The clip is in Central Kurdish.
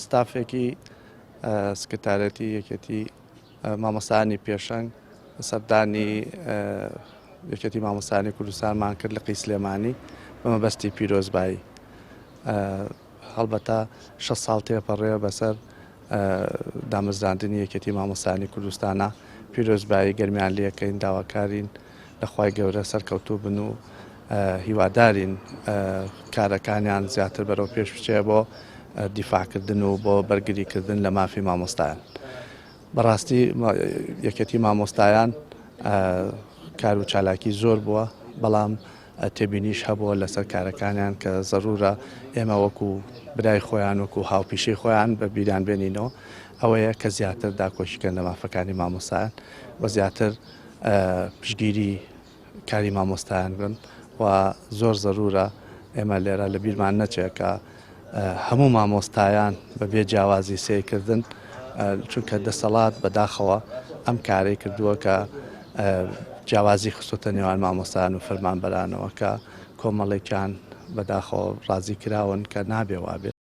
ستافێکی سکرتارەتی یەکێتی مامۆستایانی پێشەنگ سەردانی یەکێتی مامۆستایانی کوردستانمان کرد لە قی سلێمانی بە مەبەستی پیرۆزبایی. هەڵبەتە 6 ساڵ تێپەڕێ بەسەر دامەزراندنی یەکێتی مامۆستایانی کوردستانە پیرۆزبایی گەرمیان لێکەین، داواکارین لەخوای گەورە سەرکەوتوو بن و هیوادارین کارەکانیان زیاتر بەرەو پێش بچێ بۆ دیفاعکردن و بۆ بەرگریکردن لە مافی مامۆستایان. بەڕاستی یەکێتی مامۆستایان کار و چالاکی زۆر بووە، بەڵام تێبینیش هەبووە لەسەر کارەکانیان کە زەرورە ئێمە وەکو برای خۆیان وەکو هاوپیشەی خۆیان بە بیریان بێنینەوە ئەوەیە کە زیاتر داکۆشیکەن لە مافەکانی مامۆستایان و زیاتر پشگیری کاری مامۆستایان بن و زۆر زەرورە ئێمە لێرە لە بیرمان نەچێت کە هەموو مامۆستایان بەبێ جیاوازی سێکردن چونکە دەسەڵات بەداخەوە ئەم کارەی کردووە کە جیاوازی خستوتە نێوان مامۆستایان و فەرمانبەرانەوە کە کۆمەڵێکیان بەداخەوە ڕازی کراون کە نابێ وابێ